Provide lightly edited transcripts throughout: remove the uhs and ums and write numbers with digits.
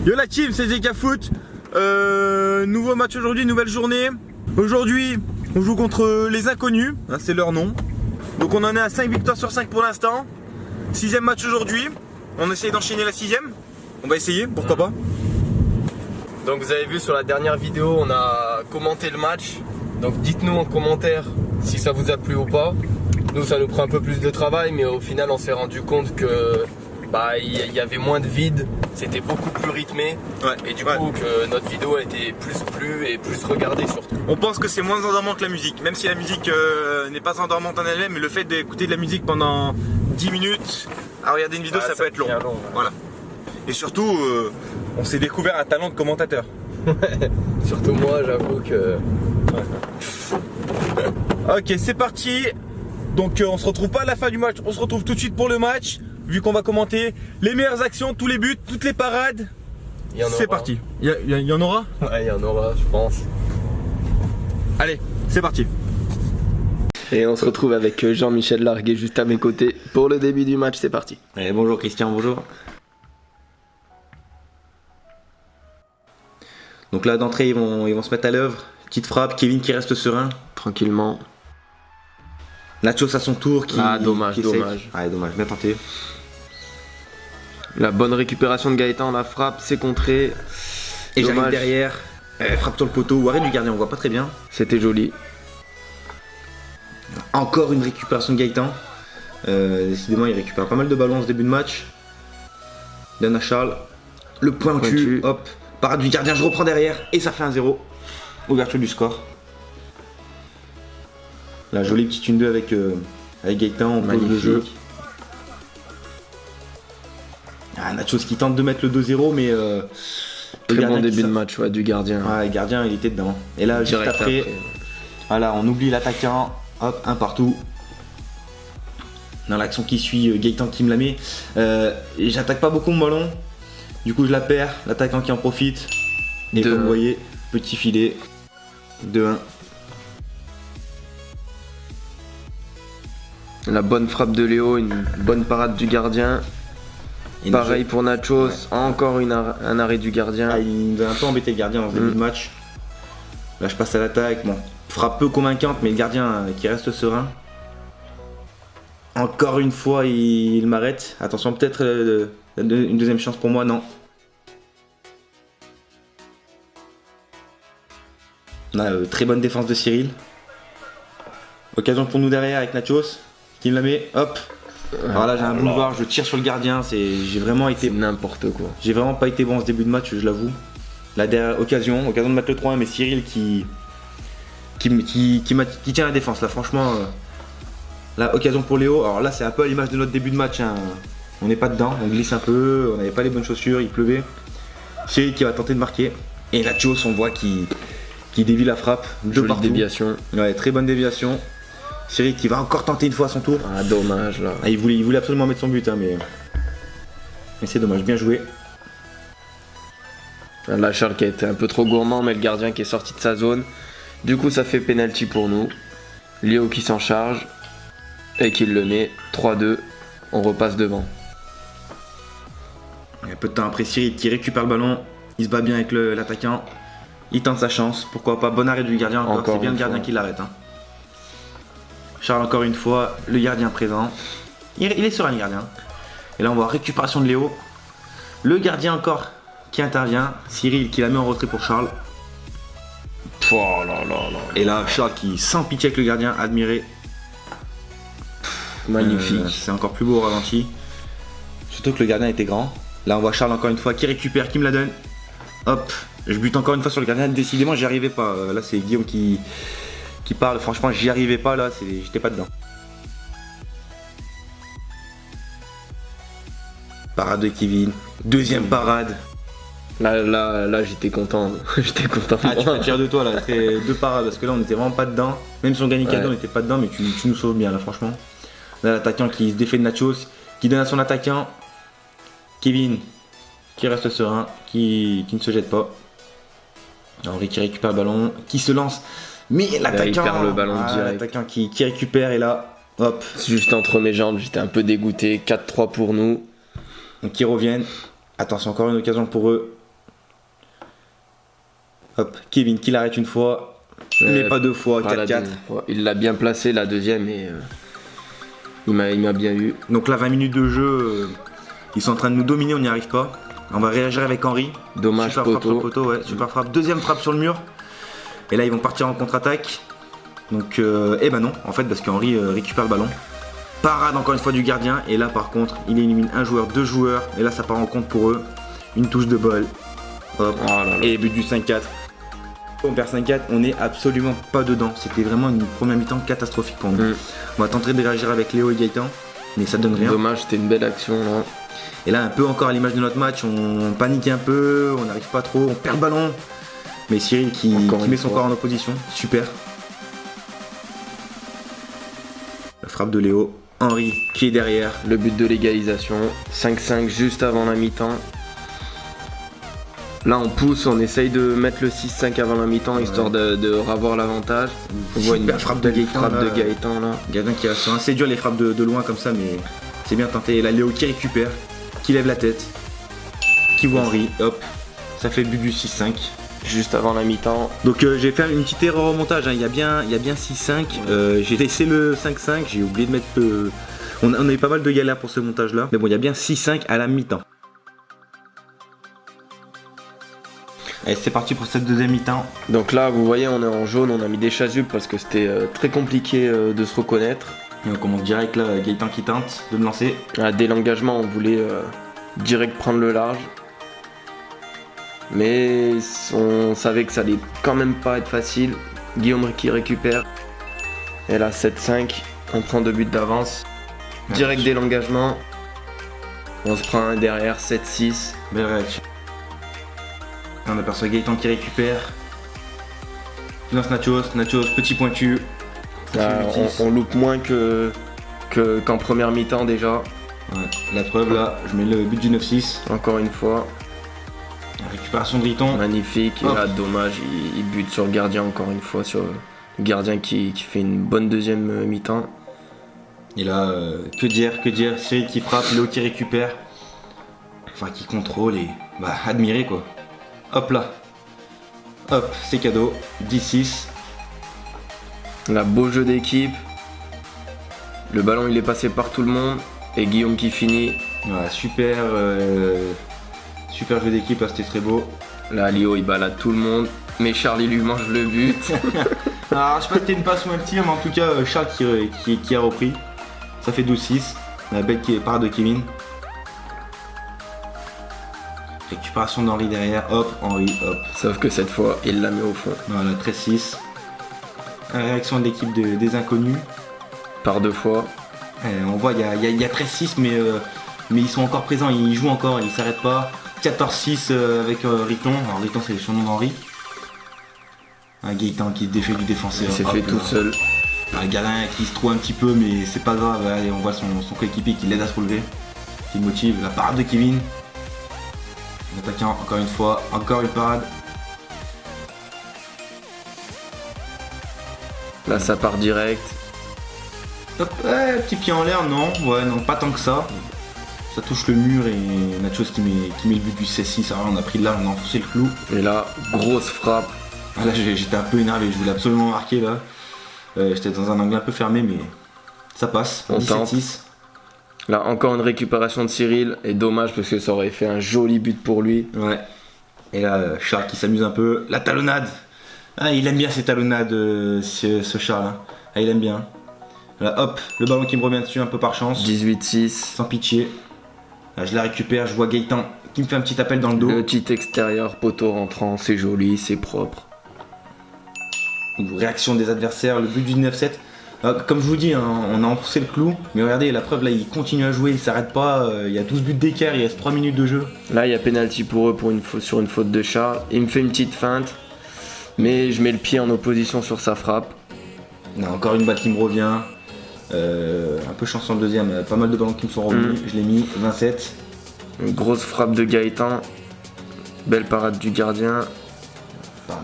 Yo la team, c'est ZK Foot. Nouveau match aujourd'hui, nouvelle journée. Aujourd'hui, on joue contre les inconnus, hein, c'est leur nom. Donc on en est à 5 victoires sur 5 pour l'instant. 6ème match aujourd'hui. On essaye d'enchaîner la 6ème. On va essayer, pourquoi pas. Donc vous avez vu sur la dernière vidéo, on a commenté le match. Donc dites-nous en commentaire si ça vous a plu ou pas. Nous ça nous prend un peu plus de travail, mais au final on s'est rendu compte que il y avait moins de vide, c'était beaucoup plus rythmé, et du coup que notre vidéo a été plus et plus regardée surtout. On pense que c'est moins endormant que la musique, même si la musique n'est pas endormante en elle-même, mais le fait d'écouter de la musique pendant 10 minutes à regarder une vidéo, ça peut être long. Voilà. Et surtout, on s'est découvert un talent de commentateur. Surtout moi, j'avoue que... Ok, c'est parti. Donc on se retrouve pas à la fin du match, on se retrouve tout de suite pour le match. Vu qu'on va commenter les meilleures actions, tous les buts, toutes les parades. C'est parti. Il y en aura? Ouais, il y en aura, je pense. Allez, c'est parti. Et on se retrouve avec Jean-Michel Larguet juste à mes côtés pour le début du match, c'est parti. Allez, bonjour Christian, bonjour. Donc là d'entrée ils vont se mettre à l'œuvre. Petite frappe, Kevin qui reste serein. Tranquillement. Nachos à son tour qui... dommage. Ouais, dommage, bien tenté. La bonne récupération de Gaëtan, la frappe, c'est contré. Et j'arrive derrière, frappe sur le poteau ou arrêt du gardien, on voit pas très bien. C'était joli. Encore une récupération de Gaëtan. Décidément il récupère pas mal de ballons en ce début de match. Donne à Charles. Le pointu, hop. Parade du gardien, je reprends derrière et ça fait 1-0. Ouverture du score. La jolie petite 1-2 avec Gaëtan, on pose le jeu. Nachos qui tente de mettre le 2-0 mais très bon début de match du gardien. Ouais, le gardien il était dedans. Et là juste après, voilà, on oublie l'attaquant, hop, un partout. Dans l'action qui suit, Gaëtan qui me la met. J'attaque pas beaucoup mon ballon, du coup je la perds, l'attaquant qui en profite. Et comme vous voyez, petit filet, 2-1. La bonne frappe de Léo, une bonne parade du gardien. Et pareil pour Nachos, encore un arrêt du gardien. Il nous a un peu embêté le gardien dans ce début de match. Là je passe à l'attaque, bon, frappe peu convaincante mais le gardien qui reste serein. Encore une fois il m'arrête, attention peut-être une deuxième chance pour moi, non. On a très bonne défense de Cyril. Occasion pour nous derrière avec Nachos qui me la met, hop. Alors là j'ai un boulevard, je tire sur le gardien, j'ai vraiment été... n'importe quoi. J'ai vraiment pas été bon en ce début de match, je l'avoue. La dernière occasion de mettre le 3-1, mais Cyril qui tient la défense là, franchement. La occasion pour Léo, alors là c'est un peu à l'image de notre début de match, hein. On n'est pas dedans, on glisse un peu, on n'avait pas les bonnes chaussures, il pleuvait. Cyril qui va tenter de marquer. Et Nachos on voit qui dévie la frappe de partout. Déviation. Ouais, très bonne déviation. Cyril qui va encore tenter une fois à son tour. Ah dommage là. Il voulait absolument mettre son but, hein, mais c'est dommage, bien joué. Là Charles qui a été un peu trop gourmand, mais le gardien qui est sorti de sa zone. Du coup ça fait penalty pour nous. Léo qui s'en charge et qui le met. 3-2, on repasse devant. Et peu de temps après, Cyril qui récupère le ballon, il se bat bien avec l'attaquant. Il tente sa chance, pourquoi pas, bon arrêt du gardien encore, c'est bien le gardien qui l'arrête. Hein. Charles encore une fois, le gardien présent. Il est serein le gardien. Et là on voit récupération de Léo. Le gardien encore qui intervient. Cyril qui la met en retrait pour Charles. Oh là là là. Et là Charles qui sans pitié avec le gardien, admiré. Magnifique. C'est encore plus beau au ralenti. Surtout que le gardien était grand. Là on voit Charles encore une fois qui récupère, qui me la donne. Hop, je bute encore une fois sur le gardien. Décidément j'y arrivais pas. Là c'est Guillaume qui parle, franchement j'y arrivais pas là, j'étais pas dedans. Parade de Kevin, deuxième parade. Là j'étais content, j'étais content. Ah tu peux tirer de toi là, deux parades parce que là on était vraiment pas dedans. Même si on gagnait cadeau on était pas dedans, mais tu nous sauves bien là franchement. Là l'attaquant qui se défait de Nachos, qui donne à son attaquant. Kevin qui reste serein, qui ne se jette pas. Henri qui récupère le ballon, qui se lance. Mais l'attaquant, il perd le ballon direct. L'attaquant qui récupère et là, hop. Juste entre mes jambes, j'étais un peu dégoûté. 4-3 pour nous. Donc ils reviennent. Attention, encore une occasion pour eux. Hop, Kevin qui l'arrête une fois, mais pas deux fois, Pas la 4-4. deuxième fois. Il l'a bien placé la deuxième et il m'a bien eu. Donc là 20 minutes de jeu, ils sont en train de nous dominer, on n'y arrive pas. On va réagir avec Henry. Dommage, super frappe sur le poteau. poteau, ouais, super frappe. Deuxième frappe sur le mur. Et là ils vont partir en contre-attaque. Donc eh ben non, en fait parce qu'Henry récupère le ballon. Parade encore une fois du gardien. Et là par contre il élimine un joueur, deux joueurs. Et là ça part en compte pour eux. Une touche de bol. Hop. Oh là là. Et but du 5-4. On perd 5-4, on n'est absolument pas dedans. C'était vraiment une première mi-temps catastrophique pour nous. On va tenter de réagir avec Léo et Gaëtan, mais ça donne rien. Dommage, c'était une belle action là. Et là, un peu encore à l'image de notre match, on panique un peu, on n'arrive pas trop, on perd le ballon. Mais Cyril qui met son corps en opposition, super. La frappe de Léo, Henry qui est derrière. Le but de l'égalisation, 5-5 juste avant la mi-temps. Là on pousse, on essaye de mettre le 6-5 avant la mi-temps histoire de revoir l'avantage. On voit une frappe de Gaëtan, frappe de Gaëtan là. Gaëtan qui sont assez dur les frappes de loin comme ça, mais c'est bien tenté. Et là Léo qui récupère, qui lève la tête, qui voit Henry, hop, ça fait le but du 6-5. Juste avant la mi-temps. Donc j'ai fait une petite erreur au montage, hein. il y a bien 6-5, j'ai laissé le 5-5, j'ai oublié de mettre le... On a eu pas mal de galères pour ce montage là, mais bon il y a bien 6-5 à la mi-temps. Allez, c'est parti pour cette deuxième mi-temps. Donc là vous voyez on est en jaune, on a mis des chasubles parce que c'était très compliqué de se reconnaître. Et on commence direct là, Gaëtan qui tente de me lancer. Dès l'engagement on voulait direct prendre le large. Mais on savait que ça allait quand même pas être facile. Guillaume qui récupère. Et là 7-5, on prend 2 buts d'avance. Direct dès l'engagement. On se prend un derrière, 7-6. Belle réaction. On aperçoit Gaëtan qui récupère. Il lance Nachos, petit pointu. Là, on loupe moins qu'en première mi-temps déjà. Ouais, la preuve là, je mets le but du 9-6. Encore une fois. La récupération de Riton. Magnifique. Et là, dommage, il bute sur le gardien encore une fois. Sur le gardien qui fait une bonne deuxième mi-temps. Et là, que dire, Cyril qui frappe, Léo qui récupère. Enfin, qui contrôle et bah, admirer quoi. Hop là. Hop, c'est cadeau. 10-6. Là, beau jeu d'équipe. Le ballon, il est passé par tout le monde. Et Guillaume qui finit. Ouais, super jeu d'équipe, c'était très beau. Là, Léo, il balade tout le monde. Mais Charles, il lui mange le but. Alors, je sais pas si c'était une passe ou un tir, mais en tout cas, Charles qui a repris. Ça fait 12-6. La belle parade de Kevin. Récupération d'Henry derrière. Hop, Henry, hop. Sauf que cette fois, il la met au fond. Voilà, 13-6. Réaction de l'équipe des inconnus. Par 2 fois. On voit, il y a 13-6, mais ils sont encore présents, ils jouent encore, ils s'arrêtent pas. 14-6 avec Riton. Alors, Riton, c'est son nom d'Henry. Un Gaëtan qui se défait du défenseur. Il s'est fait tout seul. Un gardien qui se trouve un petit peu, mais c'est pas grave. Allez, on voit son coéquipier qui l'aide à se relever, qui le motive. La parade de Kevin. L'attaquant, encore une fois, encore une parade. Là, ça part direct. Hop, petit pied en l'air, non, pas tant que ça. Ça touche le mur et Nachos qui met le but du 16-6. Alors là, on a pris de là, on a enfoncé le clou. Et là, grosse frappe. Ah, là, j'étais un peu énervé, je voulais absolument marquer là. J'étais dans un angle un peu fermé, mais ça passe. On tente. 17-6. Là, encore une récupération de Cyril. Et dommage parce que ça aurait fait un joli but pour lui. Ouais. Et là, Charles qui s'amuse un peu. La talonnade. Ah, il aime bien ces talonnades, ce Charles. Hein. Ah, il aime bien. Là, hop, le ballon qui me revient dessus un peu par chance. 18-6. Sans pitié. Là, je la récupère, je vois Gaëtan qui me fait un petit appel dans le dos. Le petit extérieur, poteau rentrant, c'est joli, c'est propre. Réaction des adversaires, le but du 9-7. Comme je vous dis, hein, on a enfoncé le clou. Mais regardez, la preuve là, il continue à jouer, il s'arrête pas. Il y a 12 buts d'écart, il reste 3 minutes de jeu. Là, il y a pénalty pour eux sur une faute de Charles. Il me fait une petite feinte. Mais je mets le pied en opposition sur sa frappe. Là, encore une balle qui me revient. Un peu chance en deuxième, pas mal de ballons qui me sont revenus. Je l'ai mis, 27. Une grosse frappe de Gaëtan. Belle parade du gardien.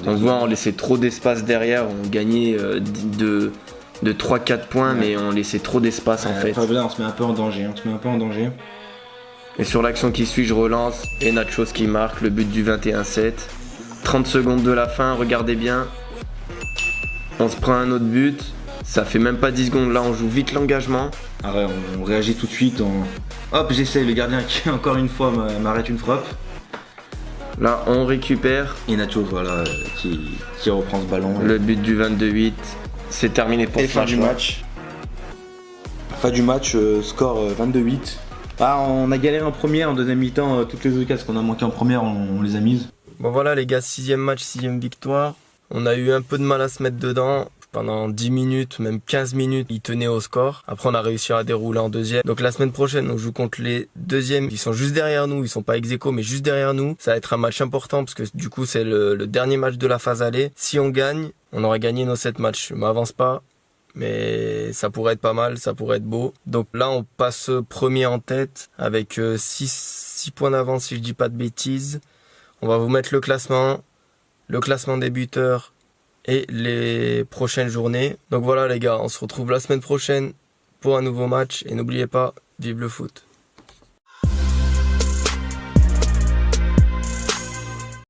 On voit, on laissait trop d'espace derrière. On gagnait de 3-4 points, ouais. Mais on laissait trop d'espace en fait. Là, on se met un peu en danger. Et sur l'action qui suit, je relance. Et Nachos qui marque le but du 21-7. 30 secondes de la fin, regardez bien. On se prend un autre but. Ça fait même pas 10 secondes. Là, on joue vite l'engagement. Ah ouais, on réagit tout de suite. Hop, j'essaye. Le gardien qui, encore une fois, m'arrête une frappe. Là, on récupère. Et Nacho, voilà, qui reprend ce ballon. Le but du 22-8. C'est terminé pour Et ce fin du match. Fin du match, score 22-8. Ah, on a galéré en première, en deuxième mi-temps, toutes les occasions qu'on a manqué en première, on les a mises. Bon voilà les gars, 6ème match, 6ème victoire. On a eu un peu de mal à se mettre dedans. Pendant 10 minutes, même 15 minutes, ils tenaient au score. Après, on a réussi à dérouler en deuxième. Donc la semaine prochaine, on joue contre les deuxièmes. Ils sont juste derrière nous. Ils sont pas ex-aequo, mais juste derrière nous. Ça va être un match important parce que du coup, c'est le dernier match de la phase aller. Si on gagne, on aura gagné nos 7 matchs. Je m'avance pas, mais ça pourrait être pas mal, ça pourrait être beau. Donc là, on passe premier en tête avec 6 points d'avance si je dis pas de bêtises. On va vous mettre le classement des buteurs et les prochaines journées. Donc voilà les gars, on se retrouve la semaine prochaine pour un nouveau match et n'oubliez pas, vive le foot.